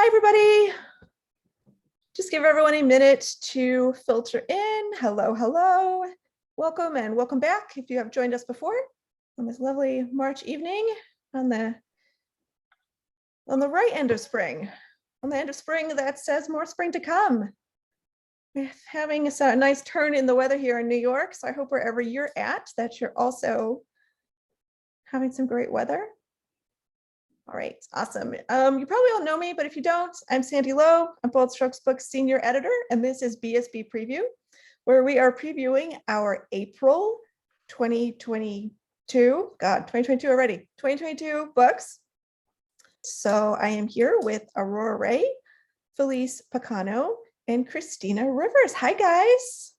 everybody. Just give everyone a minute to filter in. Hello, hello. Welcome and welcome back if you have joined us before on this lovely March evening on the right end of spring. On the end of spring that says more spring to come. We're having a nice turn in the weather here in New York, so I hope wherever you're at that you're also having some great weather. All right, awesome. You probably all know me, but if you don't, I'm Sandy Lowe. I'm Bold Strokes Books Senior Editor, and this is BSB Preview, where we are previewing our April 2022, 2022 books. So I am here with Aurora Rey, Felice Picano, and Christina Rivers. Hi, guys.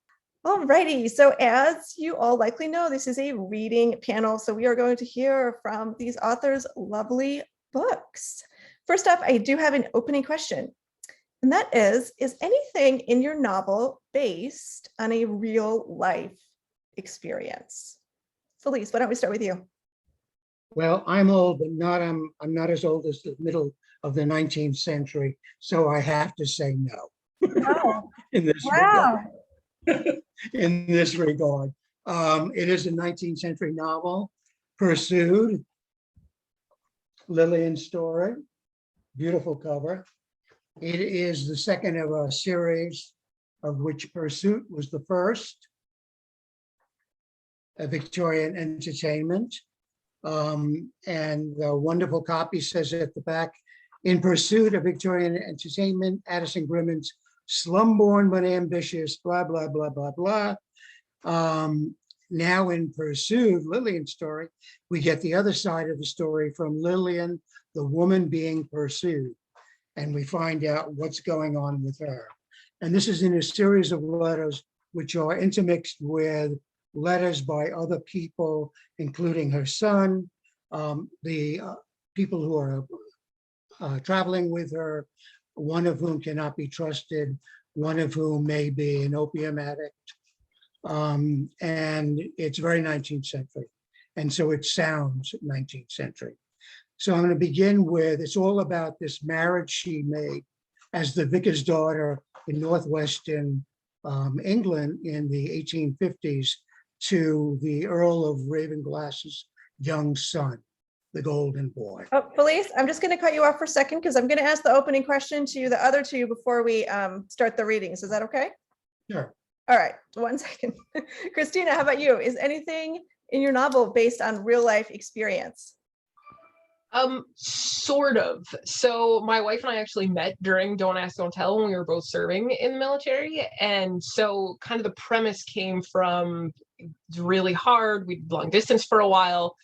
All righty, so as you all likely know, this is a reading panel, so we are going to hear from these authors' lovely books. First up, I do have an opening question, and that is anything in your novel based on a real life experience? Felice, why don't we start with you? Well, I'm old, but I'm not as old as the middle of the 19th century, so I have to say no. Oh, in this wow. regard. In this regard, it is a 19th century novel, Pursued, Lillian story, beautiful cover. It is the second of a series of which Pursuit was the first, a Victorian entertainment. And the wonderful copy says at the back, in pursuit of Victorian entertainment, Addison Grimmon's slum-born but ambitious, blah, blah, blah, blah, blah. Now in Pursued, Lillian's story, we get the other side of the story from Lillian, the woman being pursued. And we find out what's going on with her. And this is in a series of letters which are intermixed with letters by other people, including her son, the people who are traveling with her, one of whom cannot be trusted, one of whom may be an opium addict. And it's very 19th century. And so it sounds 19th century. So I'm going to begin with, it's all about this marriage she made as the vicar's daughter in northwestern England in the 1850s to the Earl of Ravenglass's young son, the golden boy. Oh, Felice, I'm just going to cut you off for a second because I'm going to ask the opening question to the other two before we start the readings. Is that okay? Sure. All right, 1 second. Christina, how about you? Is anything in your novel based on real life experience? Sort of. So my wife and I actually met during Don't Ask, Don't Tell when we were both serving in the military. And so kind of the premise came from, it's really hard. We'd long distance for a while.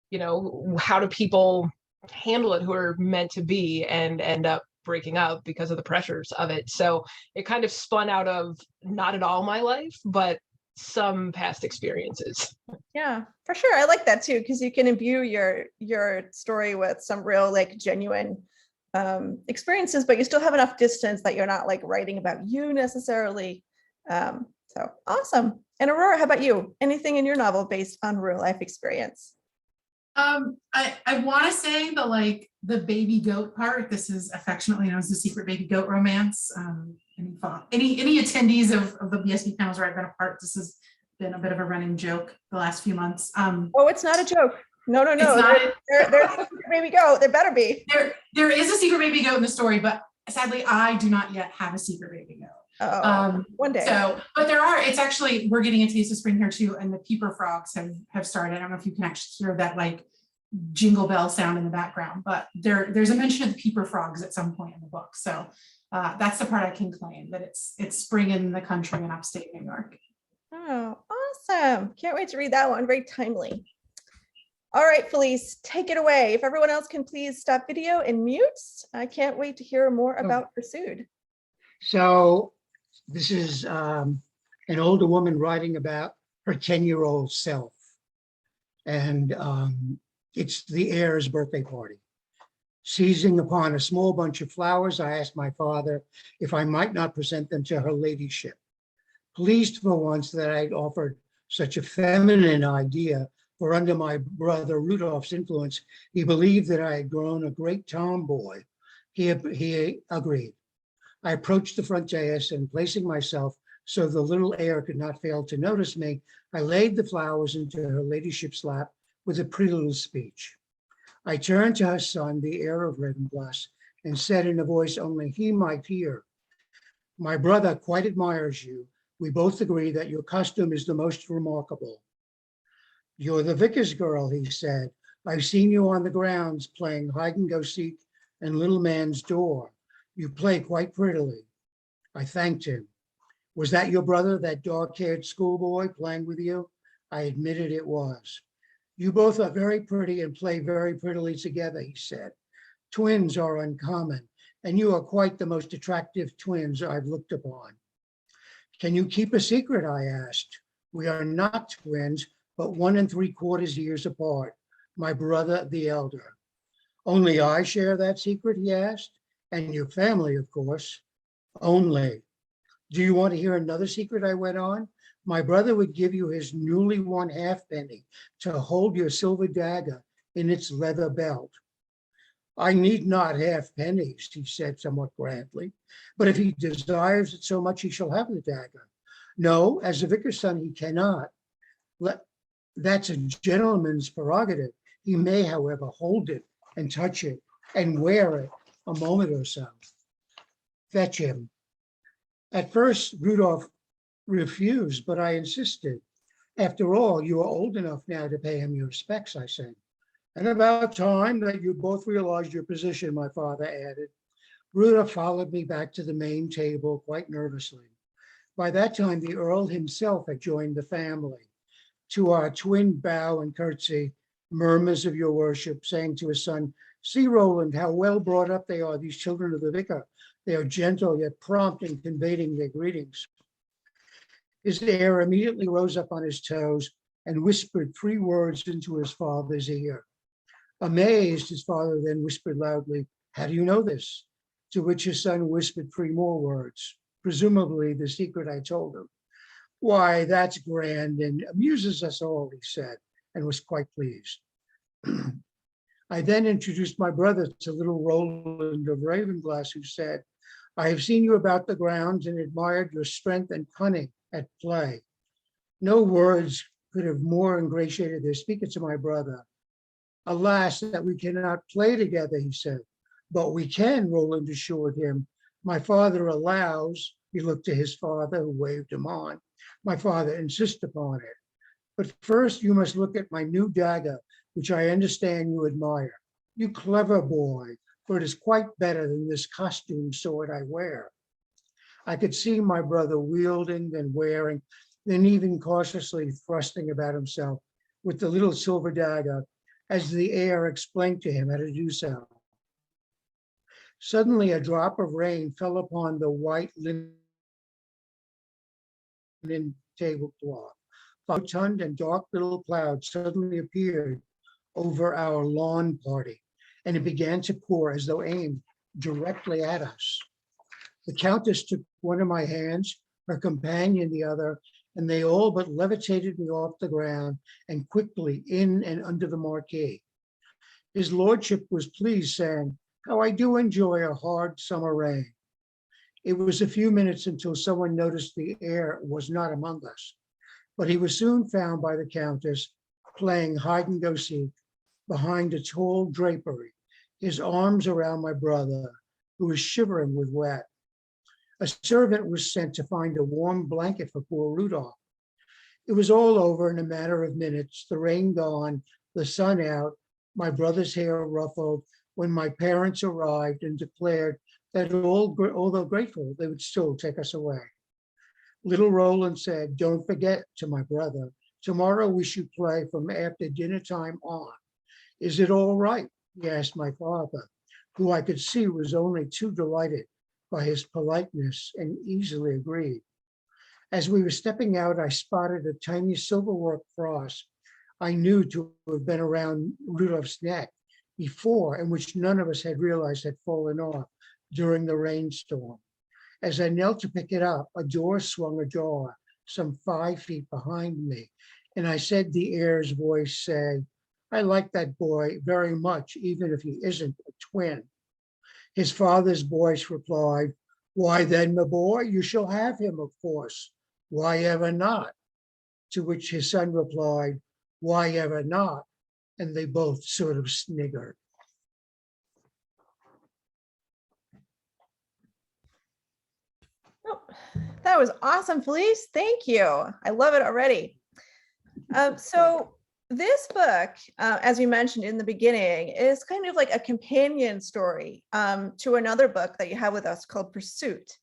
You know, how do people handle it who are meant to be and end up breaking up because of the pressures of it? So it kind of spun out of not at all my life, but some past experiences. Yeah, for sure. I like that too, because you can imbue your story with some real, like, genuine experiences, but you still have enough distance that you're not like writing about you necessarily. So awesome. And Aurora, how about you? Anything in your novel based on real life experience? I want to say the baby goat part. This is affectionately known as the secret baby goat romance. Any attendees of the BSB panels where I've been a part, this has been a bit of a running joke the last few months. Oh, it's not a joke. No. There's a secret baby goat. There better be. There is a secret baby goat in the story, but sadly, I do not yet have a secret baby goat. One day. So, but there are. It's actually, we're getting a taste of spring here too, and the peeper frogs have started. I don't know if you can actually hear that like jingle bell sound in the background, but there's a mention of the peeper frogs at some point in the book. So that's the part I can claim, that it's spring in the country in upstate New York. Oh, awesome. Can't wait to read that one. Very timely. All right, Felice, take it away. If everyone else can please stop video and mute. I can't wait to hear more about Pursued. So this is an older woman writing about her 10-year-old self. And it's the heir's birthday party. Seizing upon a small bunch of flowers, I asked my father if I might not present them to her ladyship. Pleased for once that I'd offered such a feminine idea, for under my brother Rudolph's influence, he believed that I had grown a great tomboy. He agreed. I approached the front dais and placing myself so the little heir could not fail to notice me, I laid the flowers into her ladyship's lap with a pretty little speech. I turned to her son, the heir of Ravenglass, and said in a voice only he might hear, "My brother quite admires you. We both agree that your costume is the most remarkable." "You're the vicar's girl," he said. "I've seen you on the grounds playing hide and go seek and little man's door. You play quite prettily." I thanked him. "Was that your brother, that dark-haired schoolboy playing with you?" I admitted it was. "You both are very pretty and play very prettily together," he said. "Twins are uncommon, and you are quite the most attractive twins I've looked upon." "Can you keep a secret?" I asked. "We are not twins, but 1 3/4 years apart. My brother, the elder." "Only I share that secret?" he asked. "And your family, of course." "Only." "Do you want to hear another secret?" I went on. "My brother would give you his newly won halfpenny to hold your silver dagger in its leather belt." "I need not halfpennies," he said somewhat grandly, "but if he desires it so much, he shall have the dagger." "No, as a vicar's son, he cannot. That's a gentleman's prerogative. He may, however, hold it and touch it and wear it a moment or so." "Fetch him." At first, Rudolph refused, but I insisted. "After all, you are old enough now to pay him your respects," I said. "And about time that you both realized your position," my father added. Rudolph followed me back to the main table quite nervously. By that time, the Earl himself had joined the family. To our twin bow and curtsy, murmurs of your worship, saying to his son, "See, Roland, how well brought up they are, these children of the vicar. They are gentle yet prompt in conveying their greetings." His heir immediately rose up on his toes and whispered 3 words into his father's ear. Amazed, his father then whispered loudly, "How do you know this?" To which his son whispered 3 more words, presumably the secret I told him. "Why, that's grand and amuses us all," he said, and was quite pleased. I then introduced my brother to little Roland of Ravenglass, who said, "I have seen you about the grounds and admired your strength and cunning at play." No words could have more ingratiated their speaker to my brother. "Alas, that we cannot play together," he said. "But we can," Roland assured him. "My father allows," he looked to his father, who waved him on. "My father insists upon it. But first you must look at my new dagger, which I understand you admire. You clever boy, for it is quite better than this costume sword I wear." I could see my brother wielding and wearing, then even cautiously thrusting about himself with the little silver dagger, as the heir explained to him how to do so. Suddenly a drop of rain fell upon the white linen tablecloth. Rotund and dark little clouds suddenly appeared over our lawn party, and it began to pour as though aimed directly at us. The Countess took one of my hands, her companion the other, and they all but levitated me off the ground and quickly in and under the marquee. His lordship was pleased, saying, "How I do enjoy a hard summer rain." It was a few minutes until someone noticed the heir was not among us, but he was soon found by the Countess playing hide and go seek behind a tall drapery, his arms around my brother, who was shivering with wet. A servant was sent to find a warm blanket for poor Rudolph. It was all over in a matter of minutes, the rain gone, the sun out, my brother's hair ruffled, when my parents arrived and declared that although grateful, they would still take us away. Little Roland said, "Don't forget," to my brother, "tomorrow we should play from after dinner time on." "Is it all right?" he asked my father, who I could see was only too delighted by his politeness, and easily agreed. As we were stepping out, I spotted a tiny silverwork cross I knew to have been around Rudolph's neck before, and which none of us had realized had fallen off during the rainstorm. As I knelt to pick it up, a door swung ajar some 5 feet behind me, and I said the heir's voice say, "I like that boy very much, even if he isn't a twin." His father's voice replied, "Why then, my boy, you shall have him, of course. Why ever not?" To which his son replied, "Why ever not?" And they both sort of sniggered. Oh, that was awesome, Felice. Thank you. I love it already. So this book, as you mentioned in the beginning, is kind of like a companion story to another book that you have with us called Pursuit.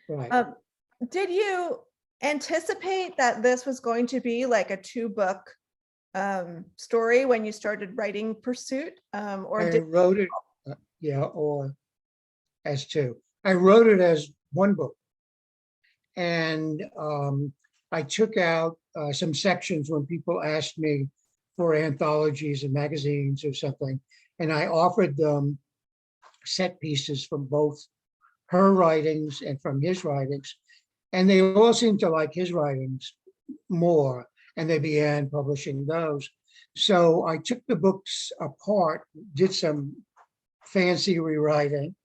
Right. Did you anticipate that this was going to be like a 2-book story when you started writing Pursuit? Or I did wrote it, or as 2. I wrote it as 1 book. And I took out some sections when people asked me for anthologies and magazines or something, and I offered them set pieces from both her writings and from his writings, and they all seemed to like his writings more, and they began publishing those. So I took the books apart, did some fancy rewriting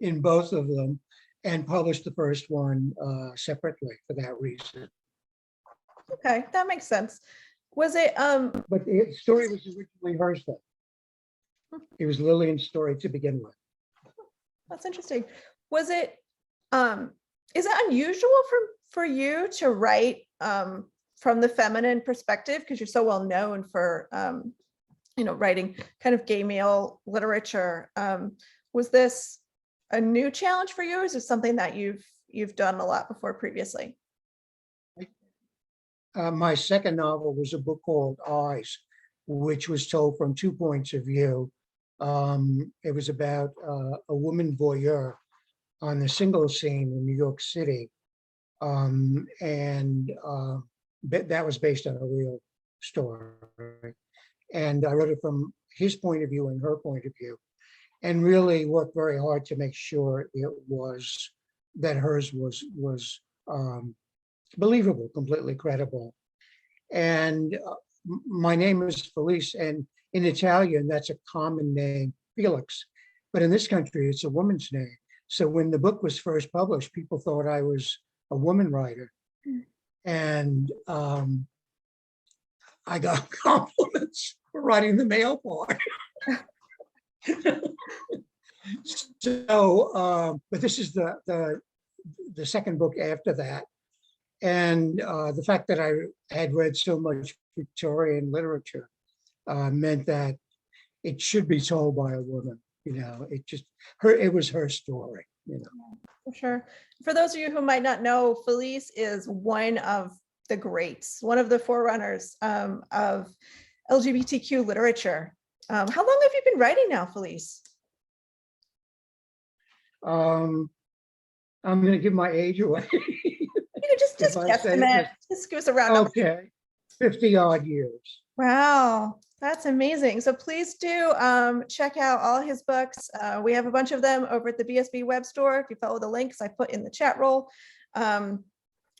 in both of them, and published the first one separately for that reason. Okay, that makes sense. Was it But the story was originally hers though. It was Lillian's story to begin with. That's interesting. Was it is it unusual for you to write from the feminine perspective, because you're so well known for writing kind of gay male literature? Was this a new challenge for you, or is it something that you've done a lot before previously? My second novel was a book called Eyes, which was told from 2 points of view. It was about a woman voyeur on the single scene in New York City. That was based on a real story. And I wrote it from his point of view and her point of view, and really worked very hard to make sure that hers was believable, completely credible. And my name is Felice, and in Italian, that's a common name, Felix. But in this country, it's a woman's name. So when the book was first published, people thought I was a woman writer. And I got compliments for writing the male part. So, but this is the second book after that. And the fact that I had read so much Victorian literature meant that it should be told by a woman. It was her story. For sure. For those of you who might not know, Felice is one of the greats, one of the forerunners of LGBTQ literature. How long have you been writing now, Felice? I'm going to give my age away. You can just If I say guesstimate. it, Just give us a round number. Okay, 50 odd years. Wow, that's amazing. So please do check out all his books. We have a bunch of them over at the BSB web store. If you follow the links I put in the chat roll, and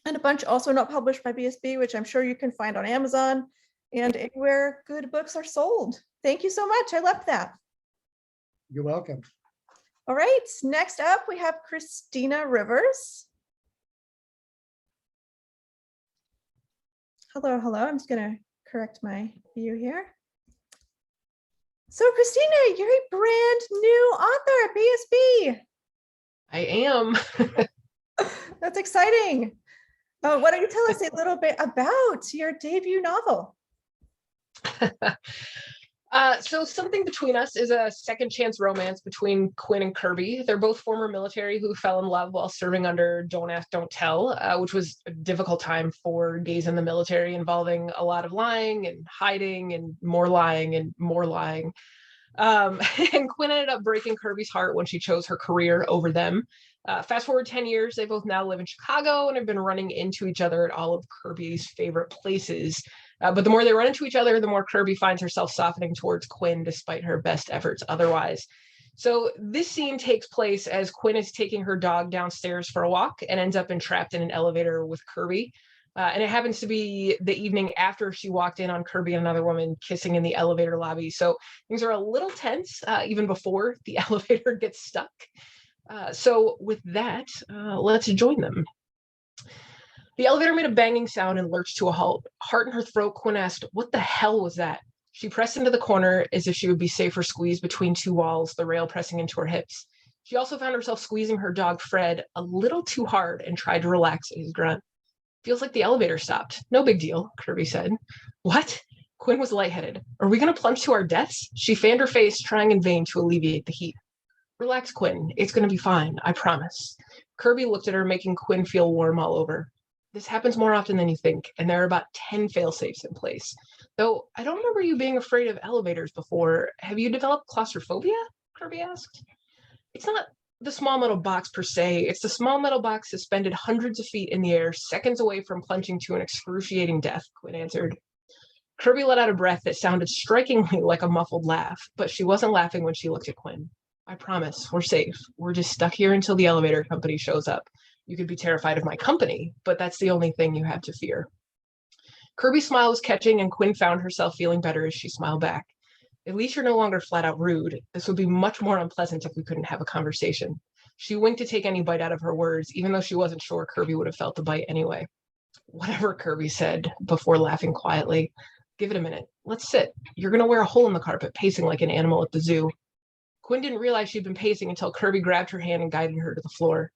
a bunch also not published by BSB, which I'm sure you can find on Amazon and anywhere good books are sold. Thank you so much. I loved that. You're welcome. All right, next up we have Christina Rivers. Hello. I'm just gonna correct my view here. So Krystina, you're a brand new author at BSB. I am. That's exciting. Why don't you tell us a little bit about your debut novel? So Something Between Us is a second chance romance between Quinn and Kirby. They're both former military who fell in love while serving under Don't Ask, Don't Tell, which was a difficult time for gays in the military, involving a lot of lying and hiding and more lying and more lying. And Quinn ended up breaking Kirby's heart when she chose her career over them. Fast forward 10 years, they both now live in Chicago and have been running into each other at all of Kirby's favorite places. But the more they run into each other, the more Kirby finds herself softening towards Quinn despite her best efforts otherwise. So this scene takes place as Quinn is taking her dog downstairs for a walk and ends up entrapped in an elevator with Kirby. And it happens to be the evening after she walked in on Kirby and another woman kissing in the elevator lobby. So things are a little tense even before the elevator gets stuck. So with that, let's join them. The elevator made a banging sound and lurched to a halt. Heart in her throat, Quinn asked, "What the hell was that?" She pressed into the corner as if she would be safer squeezed between two walls, the rail pressing into her hips. She also found herself squeezing her dog, Fred, a little too hard and tried to relax at his grunt. "Feels like the elevator stopped. No big deal," Kirby said. "What?" Quinn was lightheaded. "Are we going to plunge to our deaths?" She fanned her face, trying in vain to alleviate the heat. "Relax, Quinn. It's going to be fine. I promise." Kirby looked at her, making Quinn feel warm all over. "This happens more often than you think, and there are about 10 fail-safes in place. Though I don't remember you being afraid of elevators before. Have you developed claustrophobia?" Kirby asked. "It's not the small metal box per se. It's the small metal box suspended hundreds of feet in the air, seconds away from plunging to an excruciating death," Quinn answered. Kirby let out a breath that sounded strikingly like a muffled laugh, but she wasn't laughing when she looked at Quinn. "I promise, we're safe. We're just stuck here until the elevator company shows up. You could be terrified of my company, but that's the only thing you have to fear." Kirby's smile was catching, and Quinn found herself feeling better as she smiled back. "At least you're no longer flat out rude. This would be much more unpleasant if we couldn't have a conversation." She winked to take any bite out of her words, even though she wasn't sure Kirby would have felt the bite anyway. "Whatever," Kirby said, before laughing quietly. "Give it a minute. Let's sit. You're going to wear a hole in the carpet, pacing like an animal at the zoo." Quinn didn't realize she'd been pacing until Kirby grabbed her hand and guided her to the floor.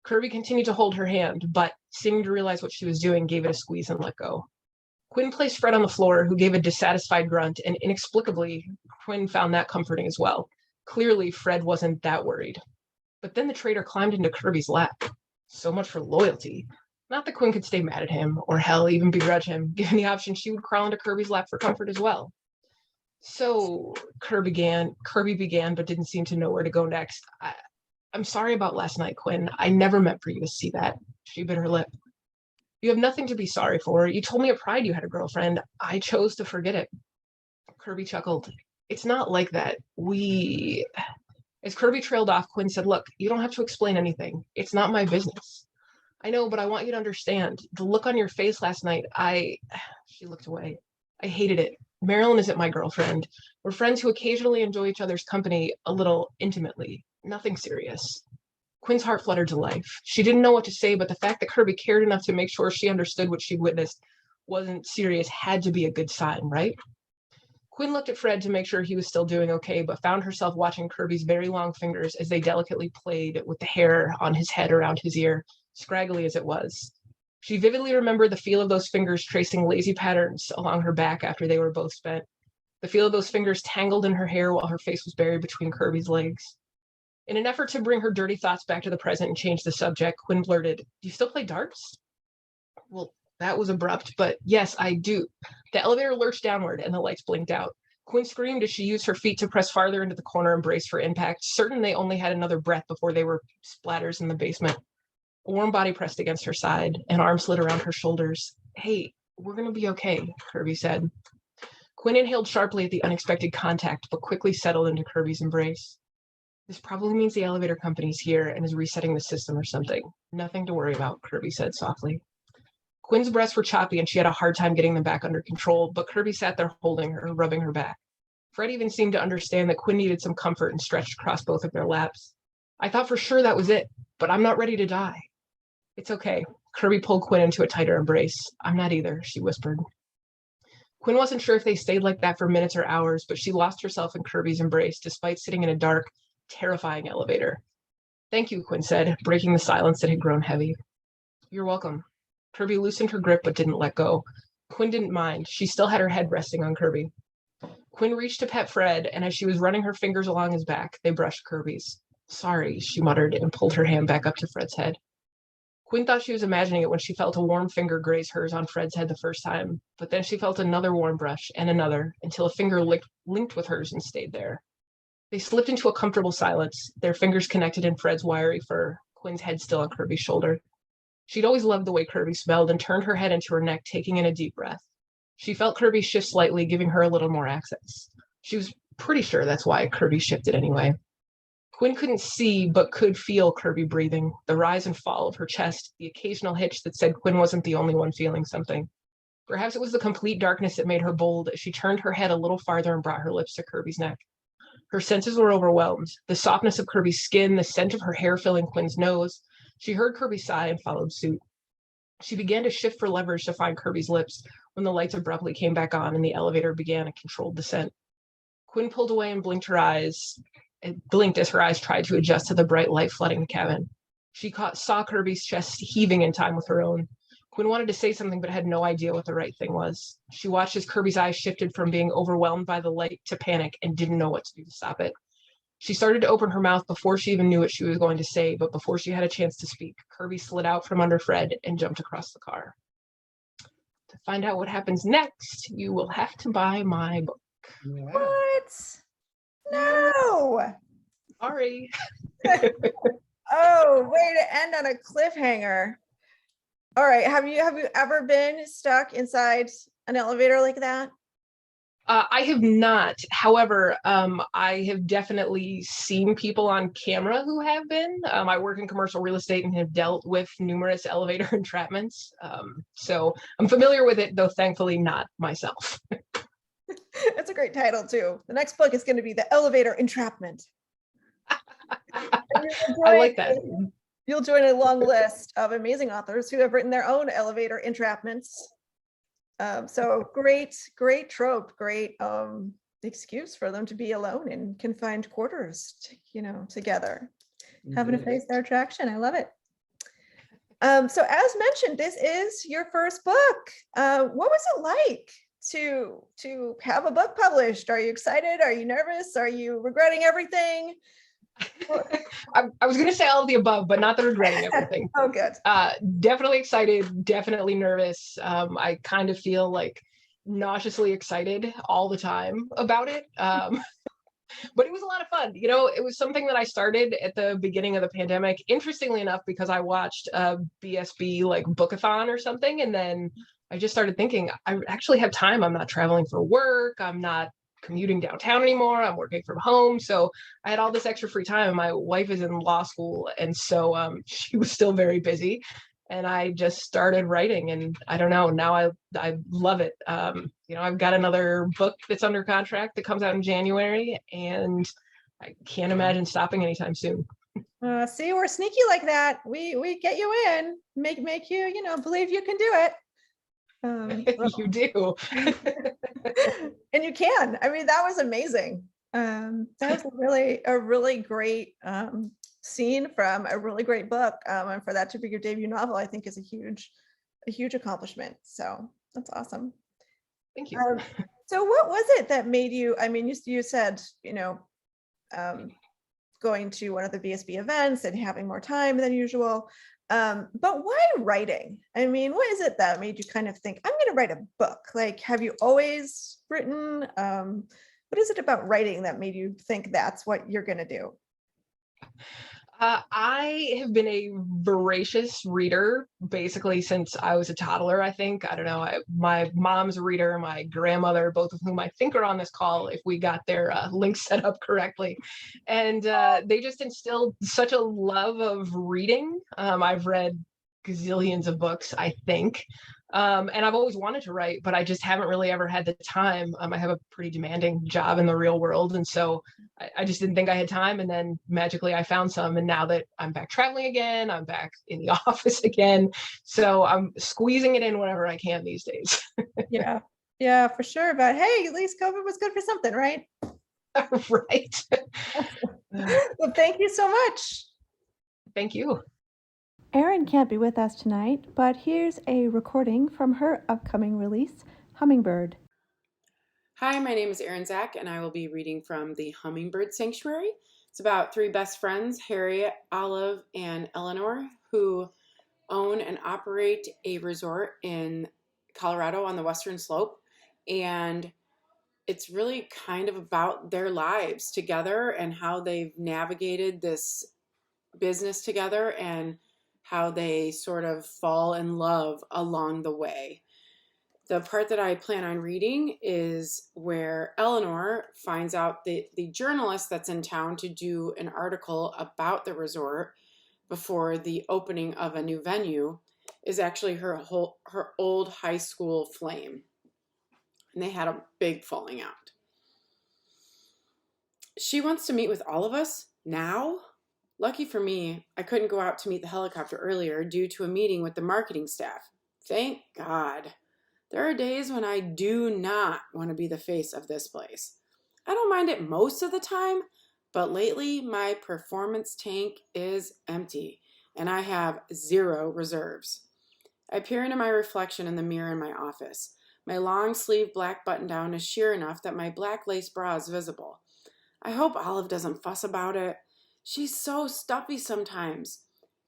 Kirby continued to hold her hand, but, seeming to realize what she was doing, gave it a squeeze and let go. Quinn placed Fred on the floor, who gave a dissatisfied grunt, and inexplicably, Quinn found that comforting as well. Clearly, Fred wasn't that worried. But then the traitor climbed into Kirby's lap. So much for loyalty. Not that Quinn could stay mad at him, or hell, even begrudge him. Given the option, she would crawl into Kirby's lap for comfort as well. "So," Kirby began, but didn't seem to know where to go next. I'm sorry about last night, Quinn. I never meant for you to see that." She bit her lip. "You have nothing to be sorry for. You told me at Pride you had a girlfriend. I chose to forget it." Kirby chuckled. "It's not like that. As Kirby trailed off, Quinn said, "Look, you don't have to explain anything. It's not my business." "I know, but I want you to understand. The look on your face last night, She looked away. "I hated it. Marilyn isn't my girlfriend. We're friends who occasionally enjoy each other's company a little intimately. Nothing serious." Quinn's heart fluttered to life. She didn't know what to say, but the fact that Kirby cared enough to make sure she understood what she'd witnessed wasn't serious had to be a good sign, right? Quinn looked at Fred to make sure he was still doing okay, but found herself watching Kirby's very long fingers as they delicately played with the hair on his head around his ear, scraggly as it was. She vividly remembered the feel of those fingers tracing lazy patterns along her back after they were both spent. The feel of those fingers tangled in her hair while her face was buried between Kirby's legs. In an effort to bring her dirty thoughts back to the present and change the subject, Quinn blurted, "Do you still play darts?" Well, that was abrupt, but yes, I do. The elevator lurched downward and the lights blinked out. Quinn screamed as she used her feet to press farther into the corner and brace for impact, certain they only had another breath before they were splatters in the basement. A warm body pressed against her side, an arm slid around her shoulders. "Hey, we're going to be okay," Kirby said. Quinn inhaled sharply at the unexpected contact, but quickly settled into Kirby's embrace. "This probably means the elevator company's here and is resetting the system or something. Nothing to worry about," Kirby said softly. Quinn's breaths were choppy and she had a hard time getting them back under control, but Kirby sat there holding her, rubbing her back. Fred even seemed to understand that Quinn needed some comfort and stretched across both of their laps. "I thought for sure that was it, but I'm not ready to die." "It's okay." Kirby pulled Quinn into a tighter embrace. "I'm not either," she whispered. Quinn wasn't sure if they stayed like that for minutes or hours, but she lost herself in Kirby's embrace despite sitting in a dark, terrifying elevator. "Thank you," Quinn said, breaking the silence that had grown heavy. "You're welcome." Kirby loosened her grip but didn't let go. Quinn didn't mind. She still had her head resting on Kirby. Quinn reached to pet Fred, and as she was running her fingers along his back, they brushed Kirby's. "Sorry," she muttered and pulled her hand back up to Fred's head. Quinn thought she was imagining it when she felt a warm finger graze hers on Fred's head the first time, but then she felt another warm brush and another, until a finger linked with hers and stayed there. They slipped into a comfortable silence, their fingers connected in Fred's wiry fur, Quinn's head still on Kirby's shoulder. She'd always loved the way Kirby smelled and turned her head into her neck, taking in a deep breath. She felt Kirby shift slightly, giving her a little more access. She was pretty sure that's why Kirby shifted anyway. Quinn couldn't see, but could feel Kirby breathing, the rise and fall of her chest, the occasional hitch that said Quinn wasn't the only one feeling something. Perhaps it was the complete darkness that made her bold as she turned her head a little farther and brought her lips to Kirby's neck. Her senses were overwhelmed. The softness of Kirby's skin, the scent of her hair filling Quinn's nose. She heard Kirby sigh and followed suit. She began to shift for leverage to find Kirby's lips when the lights abruptly came back on and the elevator began a controlled descent. Quinn pulled away and blinked as her eyes tried to adjust to the bright light flooding the cabin. She saw Kirby's chest heaving in time with her own. Quinn wanted to say something but had no idea what the right thing was. She watched as Kirby's eyes shifted from being overwhelmed by the light to panic and didn't know what to do to stop it. She started to open her mouth before she even knew what she was going to say, but before she had a chance to speak, Kirby slid out from under Fred and jumped across the car. To find out what happens next, you will have to buy my book. Wow. What? No. Sorry. Oh, way to end on a cliffhanger. All right. Have you ever been stuck inside an elevator like that? I have not. However, I have definitely seen people on camera who have been. I work in commercial real estate and have dealt with numerous elevator entrapments. So I'm familiar with it, though thankfully not myself. That's a great title too. The next book is going to be The Elevator Entrapment. I like that. You'll join a long list of amazing authors who have written their own elevator entrapments. So great trope, great excuse for them to be alone in confined quarters, together, having to face their attraction. I love it. So as mentioned, this is your first book. What was it like to have a book published? Are you excited? Are you nervous? Are you regretting everything? I was going to say all of the above, but not the regretting everything. Oh, good. Definitely excited, definitely nervous. I kind of feel like nauseously excited all the time about it. But it was a lot of fun. It was something that I started at the beginning of the pandemic, interestingly enough, because I watched a BSB like bookathon or something. And then I just started thinking, I actually have time. I'm not traveling for work. I'm not commuting downtown anymore. I'm working from home. So I had all this extra free time. My wife is in law school. And so she was still very busy. And I just started writing. And I don't know, now I love it. I've got another book that's under contract that comes out in January. And I can't imagine stopping anytime soon. See, we're sneaky like that. We get you in, make you, believe you can do it. You do. And you can. I mean, that was amazing. That was a really great scene from a really great book. And for that to be your debut novel, I think is a huge accomplishment. So that's awesome. Thank you. So what was it that made you, I mean, you said, going to one of the BSB events and having more time than usual. But why writing? I mean, what is it that made you kind of think, I'm going to write a book? Like, have you always written? What is it about writing that made you think that's what you're going to do? I have been a voracious reader basically since I was a toddler, I think. I don't know. My mom's a reader, my grandmother, both of whom I think are on this call if we got their links set up correctly. And they just instilled such a love of reading. I've read gazillions of books, I think. And I've always wanted to write, but I just haven't really ever had the time. I have a pretty demanding job in the real world. And so I just didn't think I had time. And then magically I found some. And now that I'm back traveling again, I'm back in the office again. So I'm squeezing it in whenever I can these days. Yeah, for sure. But hey, at least COVID was good for something, right? Right. Well, thank you so much. Thank you. Erin can't be with us tonight, but here's a recording from her upcoming release, Hummingbird. Hi, my name is Erin Zach, and I will be reading from the Hummingbird Sanctuary. It's about three best friends, Harriet, Olive, and Eleanor, who own and operate a resort in Colorado on the Western Slope. And it's really kind of about their lives together and how they've navigated this business together and how they sort of fall in love along the way. The part that I plan on reading is where Eleanor finds out that the journalist that's in town to do an article about the resort before the opening of a new venue is actually her old high school flame. And they had a big falling out. She wants to meet with all of us now. Lucky for me, I couldn't go out to meet the helicopter earlier due to a meeting with the marketing staff. Thank God. There are days when I do not want to be the face of this place. I don't mind it most of the time, but lately my performance tank is empty and I have 0 reserves. I peer into my reflection in the mirror in my office. My long sleeve black button down is sheer enough that my black lace bra is visible. I hope Olive doesn't fuss about it. She's so stuffy sometimes.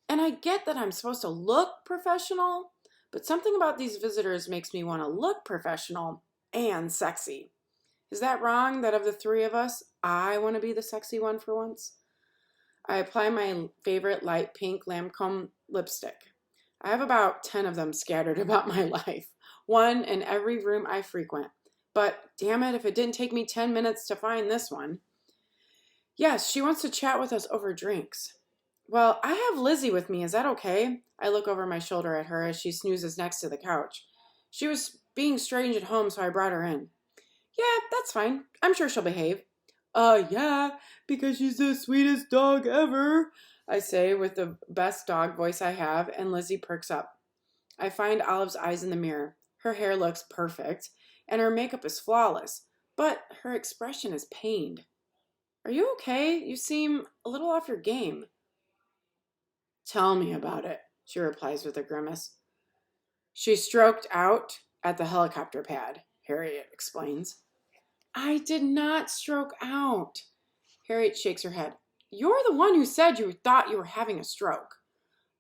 And I get that I'm supposed to look professional, but something about these visitors makes me want to look professional and sexy. Is that wrong that of the 3 of us, I want to be the sexy one for once? I apply my favorite light pink Lancome lipstick. I have about 10 of them scattered about my life, one in every room I frequent. But damn it, if it didn't take me 10 minutes to find this one. Yes, she wants to chat with us over drinks. Well, I have Lizzie with me. Is that okay? I look over my shoulder at her as she snoozes next to the couch. She was being strange at home, so I brought her in. Yeah, that's fine. I'm sure she'll behave. Yeah, because she's the sweetest dog ever, I say with the best dog voice I have, and Lizzie perks up. I find Olive's eyes in the mirror. Her hair looks perfect, and her makeup is flawless, but her expression is pained. Are you okay? You seem a little off your game. Tell me about it, she replies with a grimace. She stroked out at the helicopter pad, Harriet explains. I did not stroke out. Harriet shakes her head. You're the one who said you thought you were having a stroke.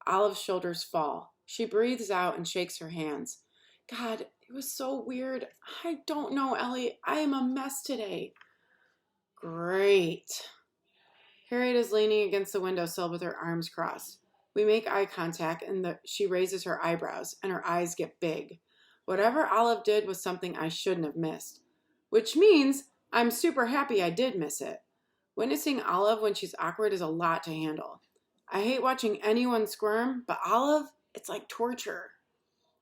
Olive's shoulders fall. She breathes out and shakes her hands. God, it was so weird. I don't know, Ellie. I am a mess today. Great. Harriet is leaning against the windowsill with her arms crossed. We make eye contact and she raises her eyebrows and her eyes get big. Whatever Olive did was something I shouldn't have missed. Which means I'm super happy I did miss it. Witnessing Olive when she's awkward is a lot to handle. I hate watching anyone squirm, but Olive, it's like torture.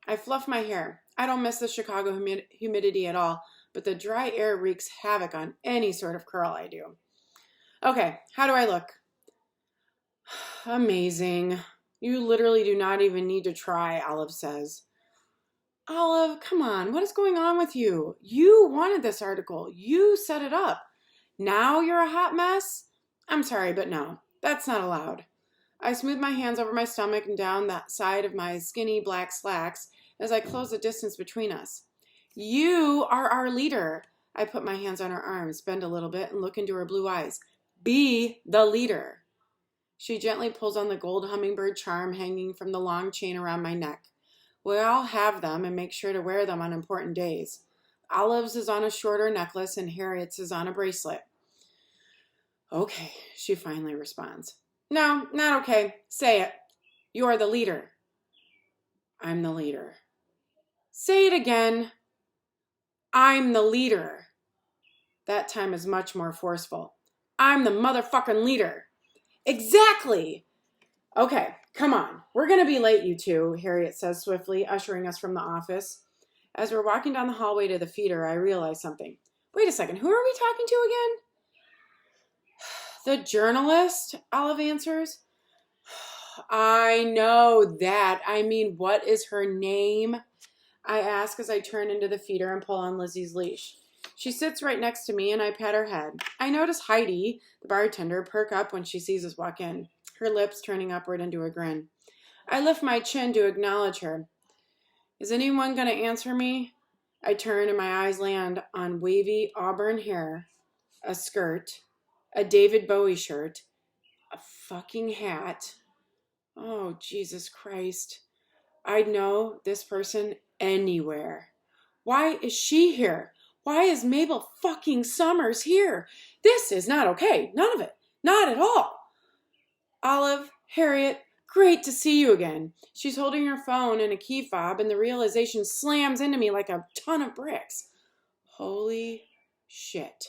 I fluff my hair. I don't miss the Chicago humidity at all, but the dry air wreaks havoc on any sort of curl I do. Okay, how do I look? Amazing. You literally do not even need to try, Olive says. Olive, come on, what is going on with you? You wanted this article. You set it up. Now you're a hot mess? I'm sorry, but no, that's not allowed. I smooth my hands over my stomach and down the side of my skinny black slacks as I close the distance between us. You are our leader. I put my hands on her arms, bend a little bit, and look into her blue eyes. Be the leader. She gently pulls on the gold hummingbird charm hanging from the long chain around my neck. We all have them and make sure to wear them on important days. Olive's is on a shorter necklace and Harriet's is on a bracelet. Okay, she finally responds. No, not okay. Say it. You're the leader. I'm the leader. Say it again. I'm the leader. That time is much more forceful. I'm the motherfucking leader. Exactly. Okay, come on. We're going to be late, you two, Harriet says swiftly, ushering us from the office. As we're walking down the hallway to the feeder, I realize something. Wait a second, who are we talking to again? The journalist, Olive answers. I know that. I mean, what is her name? I ask as I turn into the feeder and pull on Lizzie's leash. She sits right next to me and I pat her head. I notice Heidi, the bartender, perk up when she sees us walk in, her lips turning upward into a grin. I lift my chin to acknowledge her. Is anyone going to answer me? I turn and my eyes land on wavy auburn hair, a skirt, a David Bowie shirt, a fucking hat. Oh, Jesus Christ. I'd know this person anywhere. Why is she here? Why is Mabel fucking Summers here? This is not okay. None of it. Not at all. Olive, Harriet, Great to see you again. She's holding her phone and a key fob, and the realization slams into me like a ton of bricks. Holy shit,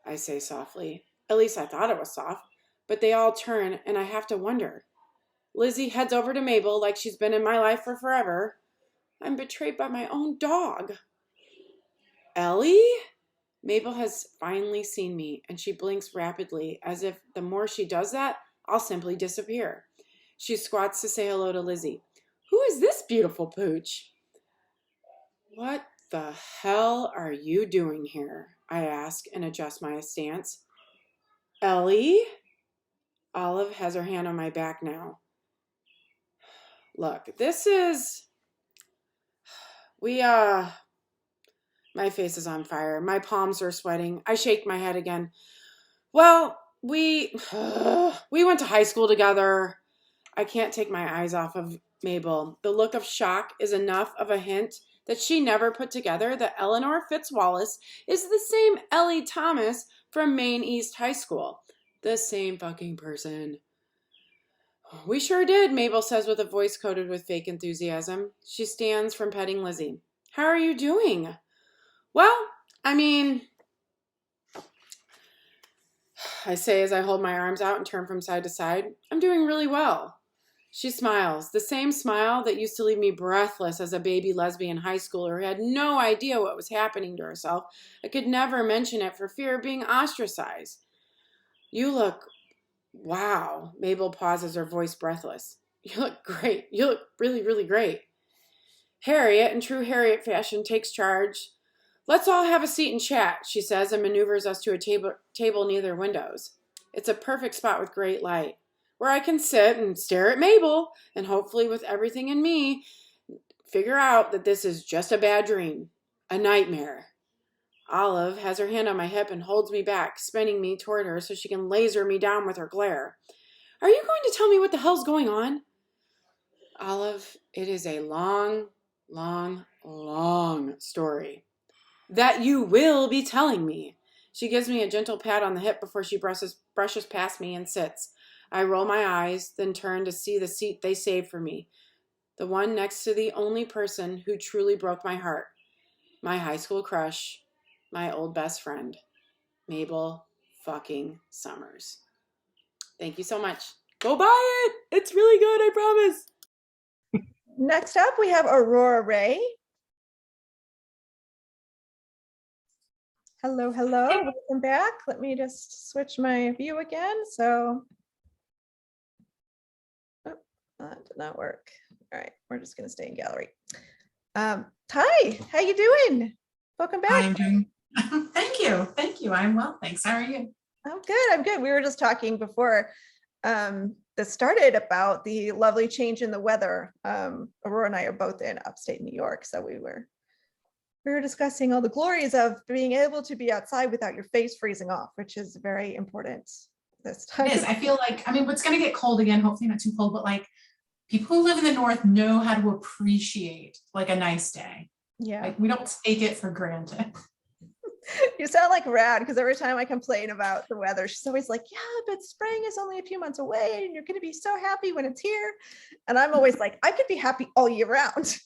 I say softly. At least I thought it was soft. But they all turn, and I have to wonder. Lizzie heads over to Mabel like she's been in my life for forever. I'm betrayed by my own dog. Ellie? Mabel has finally seen me, and she blinks rapidly, as if the more she does that, I'll simply disappear. She squats to say hello to Lizzie. Who is this beautiful pooch? What the hell are you doing here? I ask and adjust my stance. Ellie? Olive has her hand on my back now. Look, this is... My face is on fire. My palms are sweating. I shake my head again. Well, we went to high school together. I can't take my eyes off of Mabel. The look of shock is enough of a hint that she never put together that Eleanor Fitzwallace is the same Ellie Thomas from Maine East High School. The same fucking person. We sure did, Mabel says with a voice coated with fake enthusiasm. She stands from petting Lizzie. How are you doing? Well, I say as I hold my arms out and turn from side to side. I'm doing really well. She smiles, the same smile that used to leave me breathless as a baby lesbian high schooler who had no idea what was happening to herself. I could never mention it for fear of being ostracized. You look... Wow. Mabel pauses, her voice breathless. You look great. You look really, really great. Harriet, in true Harriet fashion, takes charge. Let's all have a seat and chat, she says, and maneuvers us to a table near their windows. It's a perfect spot with great light, where I can sit and stare at Mabel, and hopefully with everything in me, figure out that this is just a bad dream, a nightmare. Olive has her hand on my hip and holds me back, spinning me toward her so she can laser me down with her glare. Are you going to tell me what the hell's going on? Olive, it is a long, long, long story that you will be telling me. She gives me a gentle pat on the hip before she brushes past me and sits. I roll my eyes, then turn to see the seat they saved for me, the one next to the only person who truly broke my heart, my high school crush, my old best friend, Mabel fucking Summers. Thank you so much. Go buy it. It's really good, I promise. Next up, we have Aurora Rey. Hello, hello. Welcome back. Let me just switch my view again. So, oh, that did not work. All right, we're just going to stay in gallery. Ty, how you doing? Welcome back. I'm doing. Thank you. I'm well, thanks. How are you? I'm good. We were just talking before this started about the lovely change in the weather. Aurora and I are both in upstate New York, so we were discussing all the glories of being able to be outside without your face freezing off, which is very important this time. It is. I feel like, it's going to get cold again, hopefully not too cold, but like people who live in the north know how to appreciate like a nice day. Yeah. Like we don't take it for granted. You sound like Rad, because every time I complain about the weather, she's always like, yeah, but spring is only a few months away and you're going to be so happy when it's here. And I'm always like, I could be happy all year round.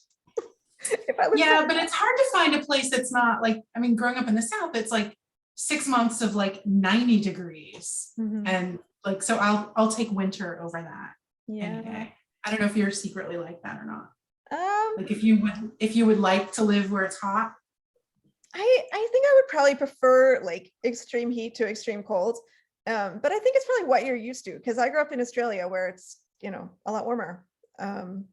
Yeah, but it's hard to find a place that's not like, growing up in the South, it's like 6 months of like 90 degrees. Mm-hmm. And like, so I'll take winter over that. Yeah. Any day. I don't know if you're secretly like that or not. Like if you would like to live where it's hot. I think I would probably prefer like extreme heat to extreme cold. But I think it's probably what you're used to, because I grew up in Australia where it's, a lot warmer. And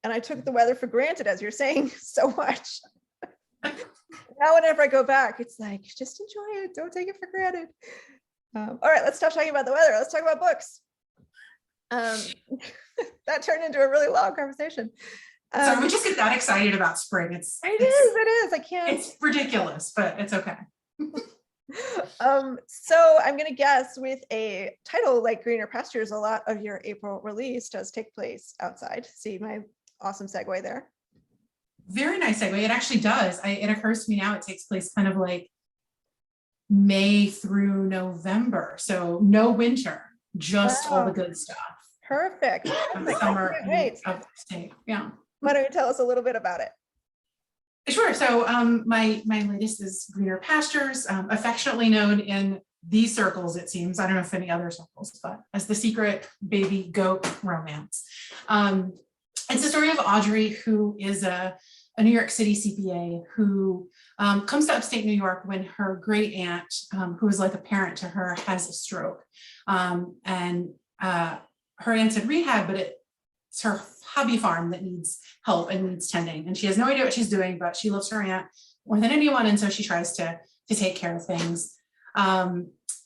I took the weather for granted, as you're saying, so much. Now, whenever I go back, it's like, just enjoy it. Don't take it for granted. All right, let's stop talking about the weather. Let's talk about books. That turned into a really long conversation. So we just get that excited about spring. It is. I can't. It's ridiculous, but it's okay. So I'm going to guess with a title like Greener Pastures, a lot of your April release does take place outside. See my awesome segue there. Very nice segue. It actually does. It occurs to me now, it takes place kind of like May through November. So no winter, just all the good stuff. Perfect. Perfect. I summer can't wait. of the state. Yeah. Why don't you tell us a little bit about it? Sure. So my latest is Greener Pastures, affectionately known in these circles, it seems, I don't know if any other circles, but as the secret baby goat romance. It's the story of Audrey, who is a New York City CPA who comes to upstate New York when her great aunt, who is like a parent to her, has a stroke. And her aunt's in rehab, but it's her hobby farm that needs help and needs tending. And she has no idea what she's doing, but she loves her aunt more than anyone. And so she tries to take care of things.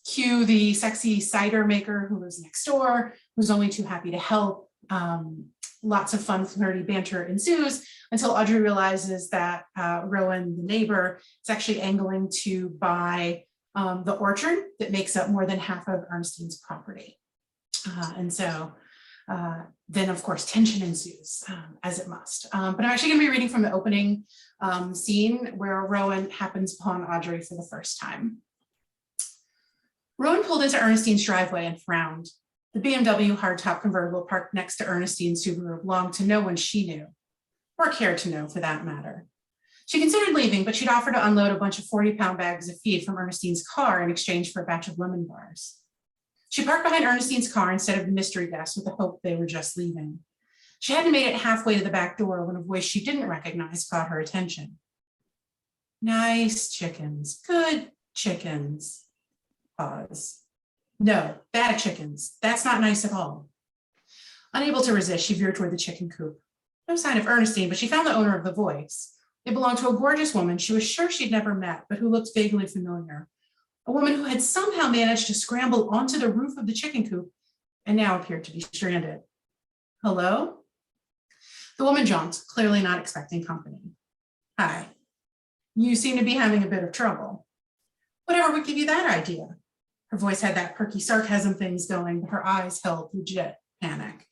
Cue the sexy cider maker who lives next door, who's only too happy to help. Lots of fun, flirty banter ensues until Audrey realizes that Rowan, the neighbor, is actually angling to buy the orchard that makes up more than half of Ernestine's property. And so then, of course, tension ensues, as it must. But I'm actually going to be reading from the opening scene where Rowan happens upon Audrey for the first time. Rowan pulled into Ernestine's driveway and frowned. The BMW hardtop convertible parked next to Ernestine's Subaru belonged to no one she knew, or cared to know for that matter. She considered leaving, but she'd offered to unload a bunch of 40-pound bags of feed from Ernestine's car in exchange for a batch of lemon bars. She parked behind Ernestine's car instead of the mystery guest with the hope they were just leaving. She hadn't made it halfway to the back door when a voice she didn't recognize caught her attention. Nice chickens, good chickens. Pause. No, bad chickens. That's not nice at all. Unable to resist, she veered toward the chicken coop. No sign of Ernestine, but she found the owner of the voice. It belonged to a gorgeous woman she was sure she'd never met, but who looked vaguely familiar. A woman who had somehow managed to scramble onto the roof of the chicken coop and now appeared to be stranded. Hello? The woman jumped, clearly not expecting company. Hi. You seem to be having a bit of trouble. Whatever would give you that idea? Her voice had that perky sarcasm things going, but her eyes held legit panic.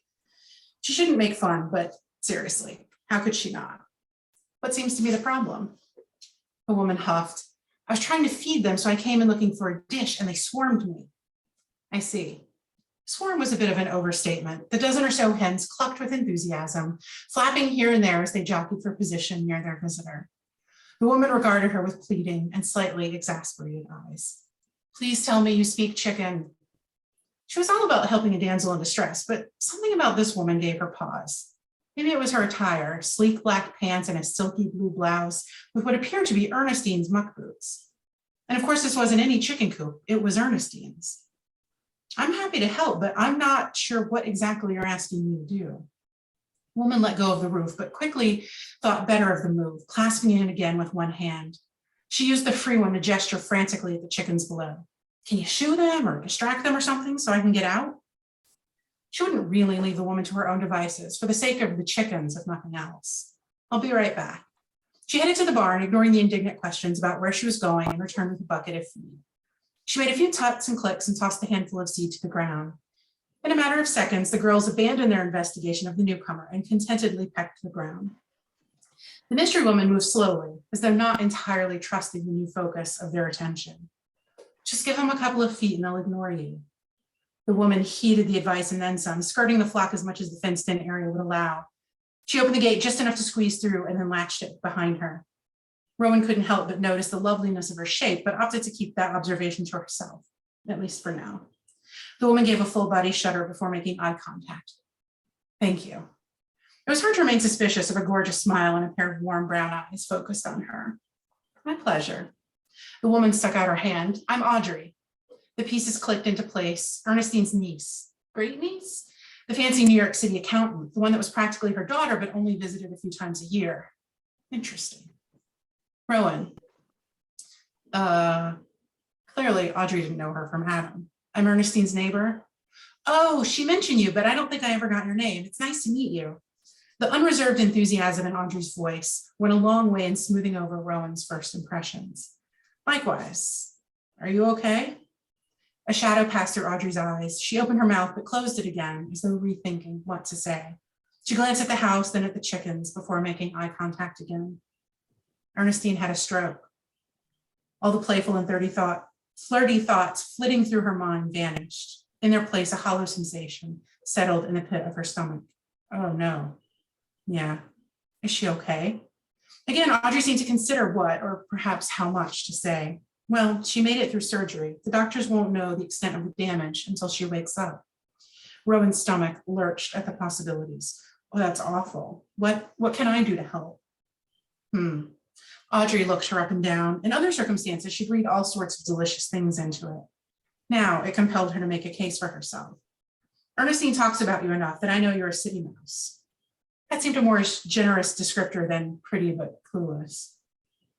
She shouldn't make fun, but seriously, how could she not? What seems to be the problem? The woman huffed. I was trying to feed them, so I came in looking for a dish and they swarmed me. I see. Swarm was a bit of an overstatement. The dozen or so hens clucked with enthusiasm, flapping here and there as they jockeyed for position near their visitor. The woman regarded her with pleading and slightly exasperated eyes. Please tell me you speak chicken. She was all about helping a damsel in distress, but something about this woman gave her pause. Maybe it was her attire, sleek black pants and a silky blue blouse with what appeared to be Ernestine's muck boots. And of course, this wasn't any chicken coop, it was Ernestine's. I'm happy to help, but I'm not sure what exactly you're asking me to do. The woman let go of the roof, but quickly thought better of the move, clasping it in again with one hand. She used the free one to gesture frantically at the chickens below. Can you shoo them or distract them or something so I can get out? She wouldn't really leave the woman to her own devices for the sake of the chickens, if nothing else. I'll be right back. She headed to the barn, ignoring the indignant questions about where she was going, and returned with a bucket of feed. She made a few tuts and clicks and tossed a handful of seed to the ground. In a matter of seconds, the girls abandoned their investigation of the newcomer and contentedly pecked the ground. The mystery woman moved slowly, as though not entirely trusting the new focus of their attention. Just give them a couple of feet and they'll ignore you. The woman heeded the advice and then some, skirting the flock as much as the fenced-in area would allow. She opened the gate just enough to squeeze through and then latched it behind her. Rowan couldn't help but notice the loveliness of her shape, but opted to keep that observation to herself, at least for now. The woman gave a full-body shudder before making eye contact. Thank you. It was hard to remain suspicious of a gorgeous smile and a pair of warm brown eyes focused on her. My pleasure. The woman stuck out her hand. I'm Audrey. The pieces clicked into place. Ernestine's niece. Great niece? The fancy New York City accountant, the one that was practically her daughter, but only visited a few times a year. Interesting. Rowan. Clearly, Audrey didn't know her from Adam. I'm Ernestine's neighbor. Oh, she mentioned you, but I don't think I ever got your name. It's nice to meet you. The unreserved enthusiasm in Audrey's voice went a long way in smoothing over Rowan's first impressions. Likewise. Are you okay? A shadow passed through Audrey's eyes. She opened her mouth, but closed it again, as though rethinking what to say. She glanced at the house, then at the chickens, before making eye contact again. Ernestine had a stroke. All the playful and flirty thoughts flitting through her mind vanished. In their place, a hollow sensation, settled in the pit of her stomach. Oh no. Yeah. Is she okay? Again, Audrey seemed to consider what, or perhaps how much to say. Well, she made it through surgery. The doctors won't know the extent of the damage until she wakes up. Rowan's stomach lurched at the possibilities. Oh, that's awful. What can I do to help? Audrey looked her up and down. In other circumstances, she'd read all sorts of delicious things into it. Now it compelled her to make a case for herself. Ernestine talks about you enough that I know you're a city mouse. That seemed a more generous descriptor than pretty but clueless.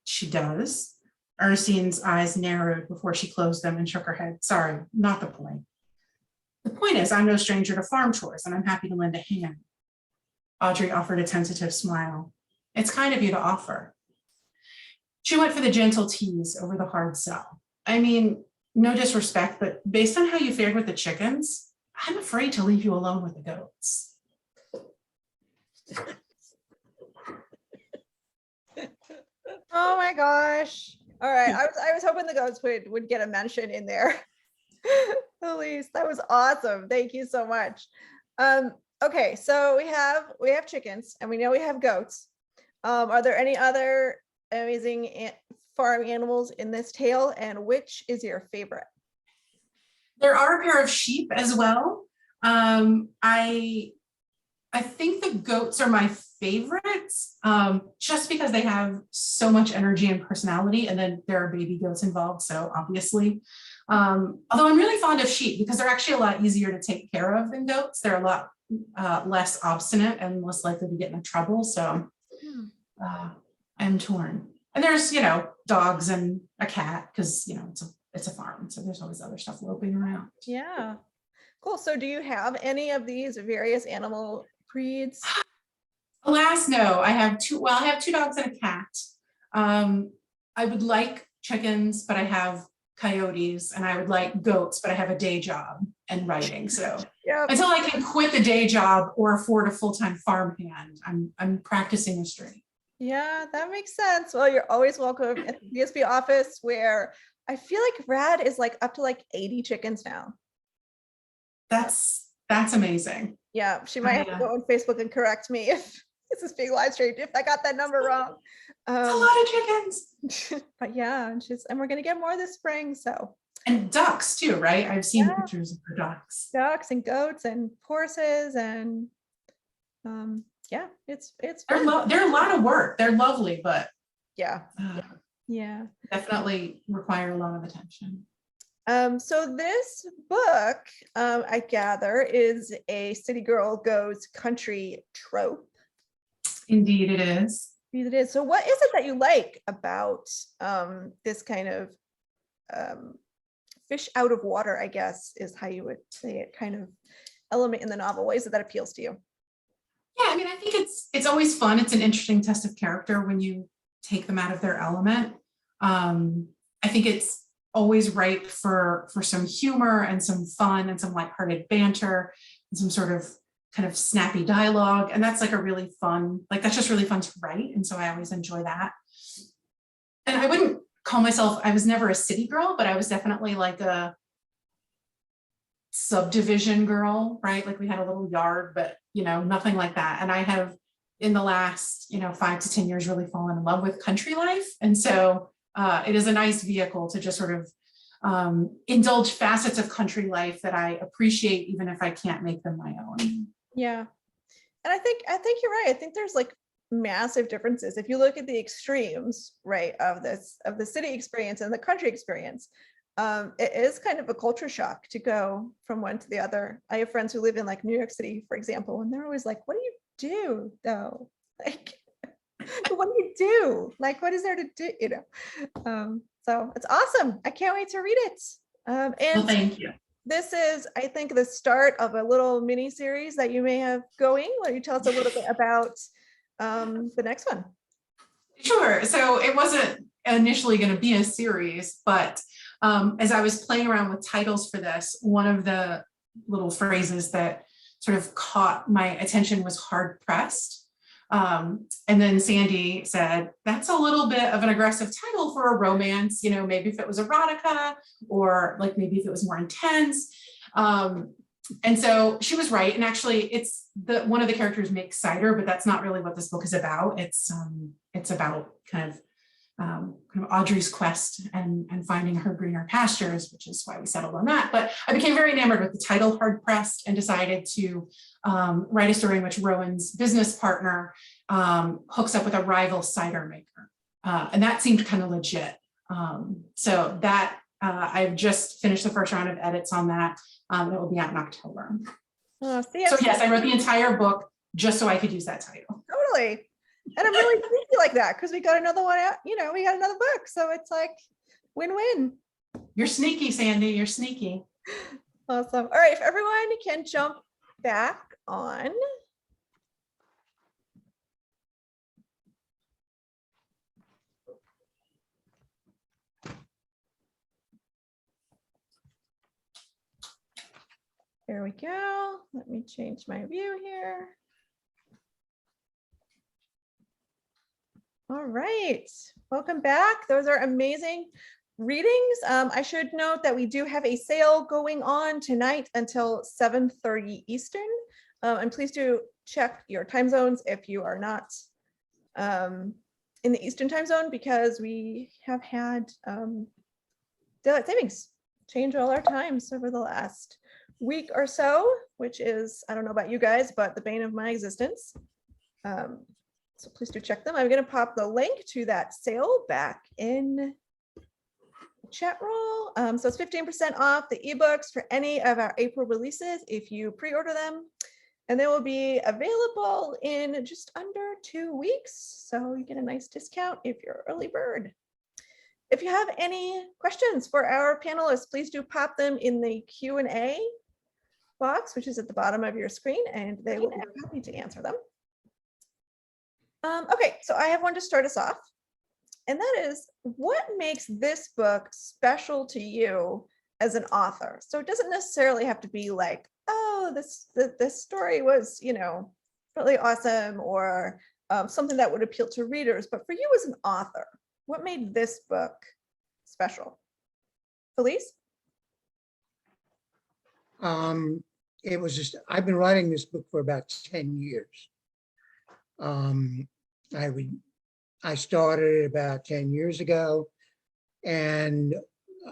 She does. Ernestine's eyes narrowed before she closed them and shook her head. Sorry, not the point. The point is, I'm no stranger to farm chores, and I'm happy to lend a hand. Audrey offered a tentative smile. It's kind of you to offer. She went for the gentle tease over the hard sell. I mean, no disrespect, but based on how you fared with the chickens, I'm afraid to leave you alone with the goats. Oh my gosh. All right. I was hoping the goats would get a mention in there. Felice, that was awesome. Thank you so much. Okay, so we have chickens and we know we have goats. Are there any other amazing farm animals in this tale, and which is your favorite? There are a pair of sheep as well. I think the goats are my favorites, just because they have so much energy and personality, and then there are baby goats involved, so obviously. Although I'm really fond of sheep because they're actually a lot easier to take care of than goats. They're a lot less obstinate and less likely to get into trouble, so I'm torn. And there's, dogs and a cat because, it's a farm, so there's always other stuff loping around. Yeah, cool. So do you have any of these various animal breeds? Alas, no. I have two dogs and a cat. I would like chickens, but I have coyotes, and I would like goats, but I have a day job and writing. So until I can quit the day job or afford a full-time farmhand, I'm practicing restraint. Yeah, that makes sense. Well, you're always welcome at the BSB office, where I feel like Rad is like up to like 80 chickens now. That's amazing. Yeah, she might have to go on Facebook and correct me if this is being live streamed, if I got that number wrong. It's a lot of chickens. But yeah, and we're gonna get more this spring. So, and ducks too, right? I've seen pictures of her ducks. Ducks and goats and horses and yeah, it's they're a lot of work. They're lovely, but yeah, definitely require a lot of attention. So this book, I gather, is a city girl goes country trope. Indeed it is. It is. So what is it that you like about this kind of fish out of water, I guess, is how you would say it, kind of element in the novel? What is it that appeals to you? Yeah, I mean, I think it's always fun. It's an interesting test of character when you take them out of their element. I think it's always ripe for some humor and some fun and some lighthearted banter and some sort of kind of snappy dialogue. And that's like a really fun, that's just really fun to write. And so I always enjoy that. And I wouldn't call myself, I was never a city girl, but I was definitely like a subdivision girl, right? Like we had a little yard, but nothing like that. And I have in the last 5 to 10 years really fallen in love with country life. And so it is a nice vehicle to just sort of indulge facets of country life that I appreciate, even if I can't make them my own. Yeah. And I think you're right. I think there's like massive differences. If you look at the extremes, right, of the city experience and the country experience, it is kind of a culture shock to go from one to the other. I have friends who live in like New York City, for example, and they're always like, what do you do though? Like, what do you do? Like, what is there to do? So it's awesome. I can't wait to read it. And well, thank you. This is, I think, the start of a little mini series that you may have going. Why don't you tell us a little bit about the next one? Sure. So it wasn't initially going to be a series, but as I was playing around with titles for this, one of the little phrases that sort of caught my attention was hard pressed. And then Sandy said, that's a little bit of an aggressive title for a romance, maybe if it was erotica or like maybe if it was more intense. And so she was right. And actually it's one of the characters makes cider, but that's not really what this book is about. It's about kind of Audrey's quest and finding her greener pastures, which is why we settled on that. But I became very enamored with the title, Hard Pressed, and decided to write a story in which Rowan's business partner hooks up with a rival cider maker. And that seemed kind of legit. So that I've just finished the first round of edits on that. It will be out in October. Oh, see, So yes, I wrote the entire book just so I could use that title. totally. And I'm really sneaky like that because we got another one out, we got another book. So it's like win-win. You're sneaky, Sandy. You're sneaky. Awesome. All right, if everyone can jump back on. There we go. Let me change my view here. All right, welcome back. Those are amazing readings. I should note that we do have a sale going on tonight until 7:30 Eastern. And please do check your time zones if you are not in the Eastern time zone, because we have had daylight savings change all our times over the last week or so, which is, I don't know about you guys, but the bane of my existence. So please do check them. I'm going to pop the link to that sale back in the chat roll. So it's 15% off the ebooks for any of our April releases if you pre-order them. And they will be available in just under 2 weeks. So you get a nice discount if you're early bird. If you have any questions for our panelists, please do pop them in the Q&A box, which is at the bottom of your screen, and they will be happy to answer them. Okay, so I have one to start us off, and that is, what makes this book special to you as an author? So it doesn't necessarily have to be like, oh, this story was, really awesome, or something that would appeal to readers. But for you as an author, what made this book special? Felice? It was just, I've been writing this book for about 10 years. I started about 10 years ago, and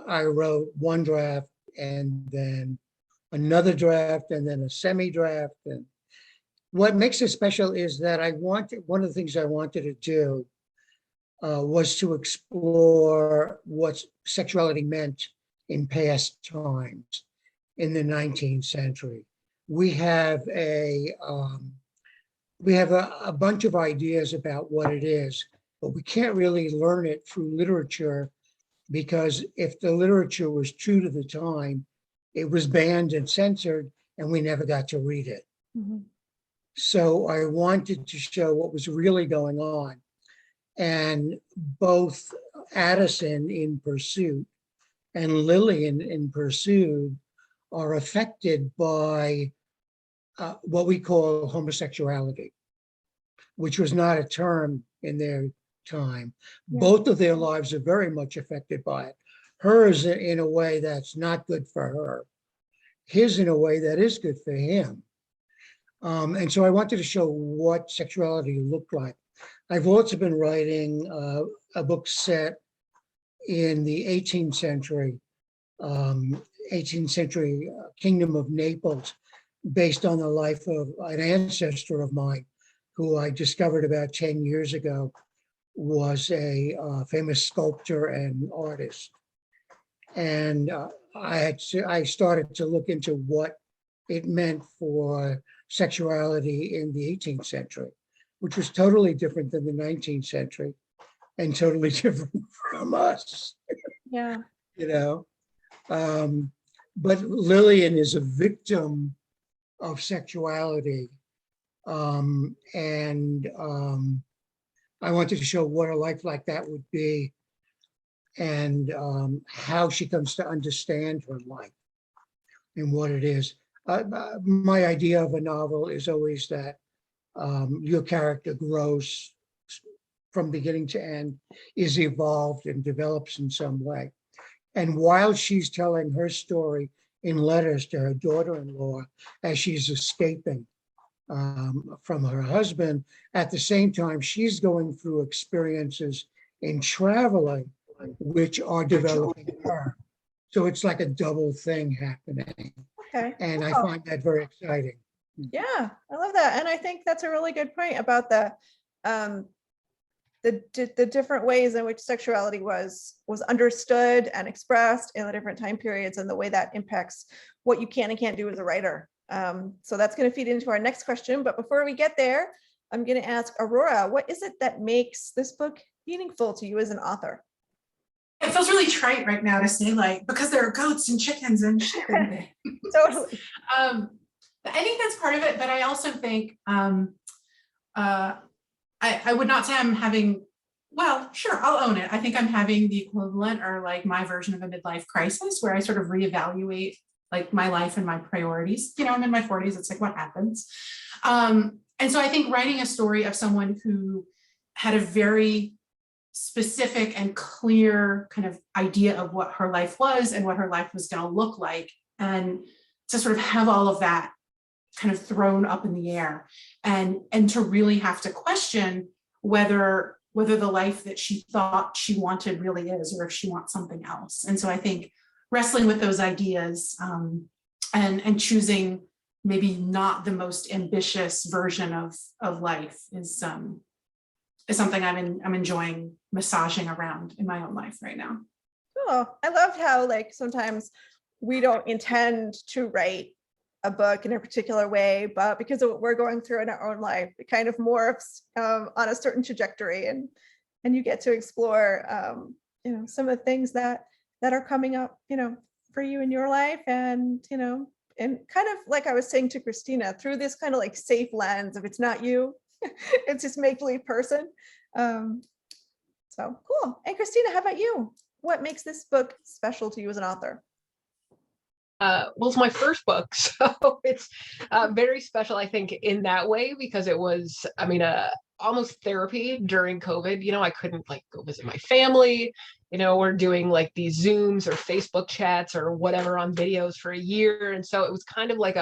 I wrote one draft and then another draft and then a semi-draft. And what makes it special is that one of the things I wanted to do was to explore what sexuality meant in past times in the 19th century. We have a bunch of ideas about what it is, but we can't really learn it through literature, because if the literature was true to the time, it was banned and censored, and we never got to read it. Mm-hmm. So I wanted to show what was really going on. And both Addison in Pursuit and Lillian in Pursuit are affected by what we call homosexuality, which was not a term in their time. Yeah. Both of their lives are very much affected by it. Hers in a way that's not good for her. His in a way that is good for him. And so I wanted to show what sexuality looked like. I've also been writing a book set in the 18th century Kingdom of Naples, based on the life of an ancestor of mine who I discovered about 10 years ago was a famous sculptor and artist. And I started to look into what it meant for sexuality in the 18th century, which was totally different than the 19th century and totally different from us. Yeah. But Lillian is a victim of sexuality. I wanted to show what a life like that would be, and how she comes to understand her life and what it is. My idea of a novel is always that your character grows from beginning to end, is evolved and develops in some way. And while she's telling her story in letters to her daughter-in-law as she's escaping from her husband. At the same time, she's going through experiences in traveling, which are developing her. So it's like a double thing happening. Okay. And I Cool. find that very exciting. Yeah, I love that. And I think that's a really good point about the different ways in which sexuality was understood and expressed in the different time periods, and the way that impacts what you can and can't do as a writer. So that's going to feed into our next question. But before we get there, I'm going to ask Aurora, what is it that makes this book meaningful to you as an author? It feels really trite right now to say, like, because there are goats and chickens and shit in there. Totally. I think that's part of it, but I also think I would not say I'm having, well, sure, I'll own it. I think I'm having the equivalent, or like my version of a midlife crisis, where I sort of reevaluate like my life and my priorities. You know, I'm in my 40s, it's like, what happens? And so I think writing a story of someone who had a very specific and clear kind of idea of what her life was and what her life was going to look like, and to sort of have all of that kind of thrown up in the air, and to really have to question whether the life that she thought she wanted really is, or if she wants something else. And so I think wrestling with those ideas, and choosing maybe not the most ambitious version of life is something I'm enjoying massaging around in my own life right now. Cool. I loved how, like, sometimes we don't intend to write a book in a particular way, but because of what we're going through in our own life, it kind of morphs on a certain trajectory, and you get to explore some of the things that are coming up, for you in your life, and and kind of like I was saying to Krystina, through this kind of like safe lens of, it's not you, it's this make-believe person. So cool. And Krystina, how about you? What makes this book special to you as an author? Well, it's my first book, so it's very special, I think, in that way, because it was, almost therapy during COVID. I couldn't like go visit my family. We're doing like these Zooms or Facebook chats or whatever on videos for a year. And so it was kind of like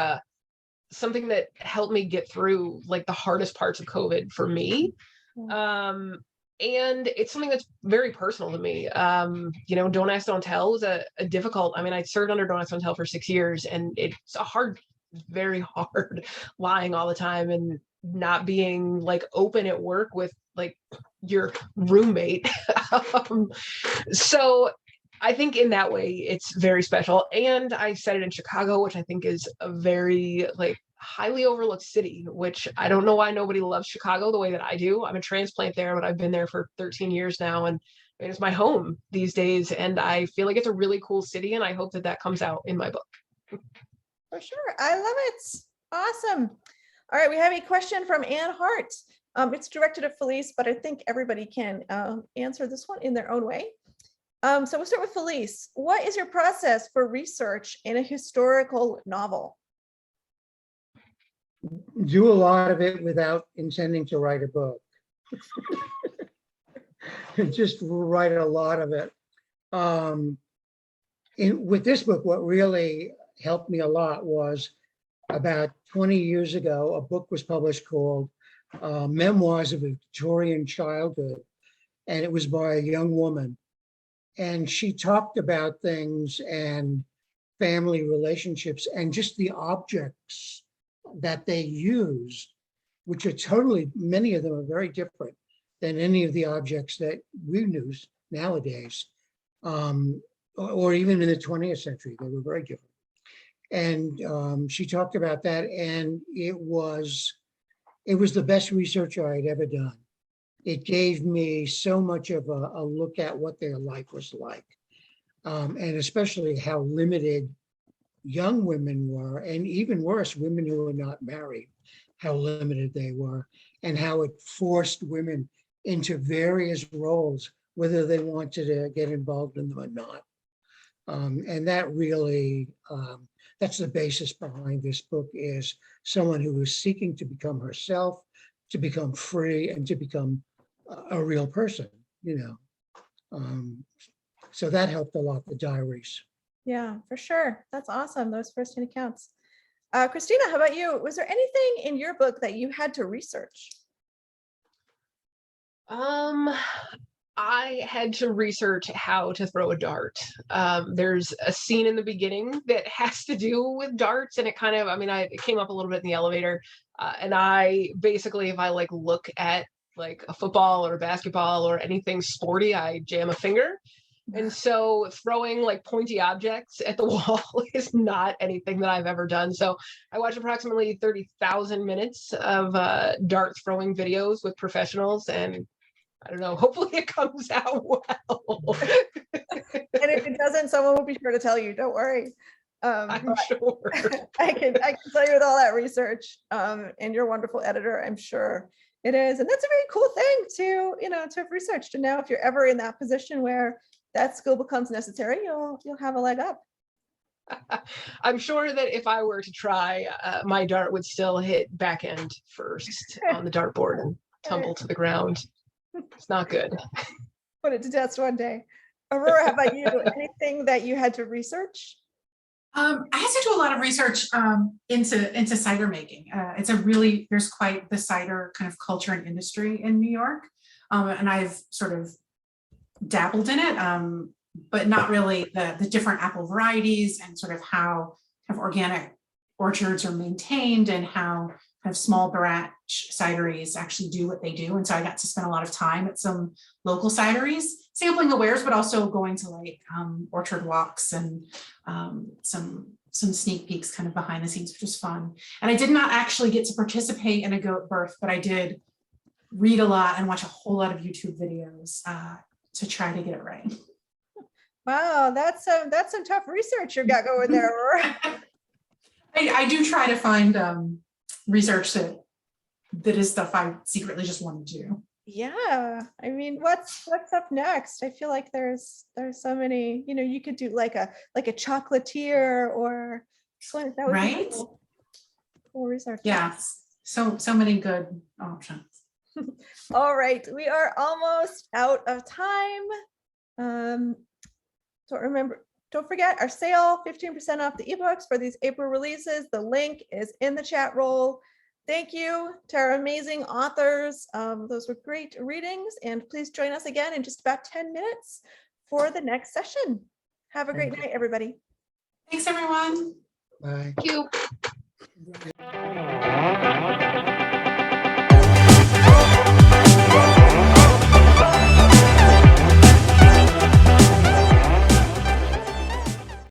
something that helped me get through like the hardest parts of COVID for me. And it's something that's very personal to me. Don't Ask, Don't Tell was a difficult, I served under Don't Ask, Don't Tell for 6 years, and it's very hard lying all the time and not being like open at work with like your roommate. So I think in that way it's very special. And I set it in Chicago, which I think is a very like highly overlooked city, which I don't know why nobody loves Chicago the way that I do. I'm a transplant there, but I've been there for 13 years now, and it's my home these days. And I feel like it's a really cool city, and I hope that comes out in my book. For sure. I love it. Awesome. All right. We have a question from Ann Hart. It's directed at Felice, but I think everybody can answer this one in their own way. So we'll start with Felice. What is your process for research in a historical novel? Do a lot of it without intending to write a book. Just write a lot of it. With this book, what really helped me a lot was about 20 years ago, a book was published called Memoirs of a Victorian Childhood, and it was by a young woman. And she talked about things and family relationships and just the objects that they used, which are many of them are very different than any of the objects that we use nowadays, or even in the 20th century, they were very different. And she talked about that, and it was the best research I had ever done. It gave me so much of a look at what their life was like, and especially how limited young women were, and even worse, women who were not married, how limited they were, and how it forced women into various roles, whether they wanted to get involved in them or not. And that really, that's the basis behind this book, is someone who is seeking to become herself, to become free, and to become a real person, So that helped a lot, the diaries. Yeah, for sure. That's awesome. Those firsthand accounts. Krystina, how about you? Was there anything in your book that you had to research? I had to research how to throw a dart. There's a scene in the beginning that has to do with darts, and it kind of, I mean, it came up a little bit in the elevator, and I basically, if I like look at like a football or a basketball or anything sporty, I jam a finger. And so throwing like pointy objects at the wall is not anything that I've ever done. So I watched approximately 30,000 minutes of dart throwing videos with professionals, and I don't know, hopefully it comes out well. And if it doesn't, someone will be sure to tell you. Don't worry. I'm sure. I can tell you with all that research, and your wonderful editor, I'm sure it is. And that's a very cool thing to have researched. And now if you're ever in that position where that skill becomes necessary, you'll have a leg up. I'm sure that if I were to try, my dart would still hit back end first on the dartboard and tumble to the ground. It's not good. Put it to test one day. Aurora, how about you? Anything that you had to research? I had to do a lot of research into cider making. There's quite the cider kind of culture and industry in New York. And I've sort of dabbled in it, but not really the different apple varieties and sort of how kind of organic orchards are maintained and how kind of small batch cideries actually do what they do. And so I got to spend a lot of time at some local cideries, sampling the wares, but also going to like orchard walks and some sneak peeks kind of behind the scenes, which was fun. And I did not actually get to participate in a goat birth, but I did read a lot and watch a whole lot of YouTube videos to try to get it right. Wow, that's some tough research you've got going there, Aurora. I do try to find research that is stuff I secretly just want to do. Yeah, I mean, what's up next? I feel like there's so many. You could do like a chocolatier or that would Right? be cool research. Yeah, so many good options. All right, we are almost out of time. Don't forget our sale, 15% off the ebooks for these April releases. The link is in the chat roll. Thank you to our amazing authors. Those were great readings, and please join us again in just about 10 minutes for the next session. Have a great night, everybody. Thanks, everyone. Bye. Thank you.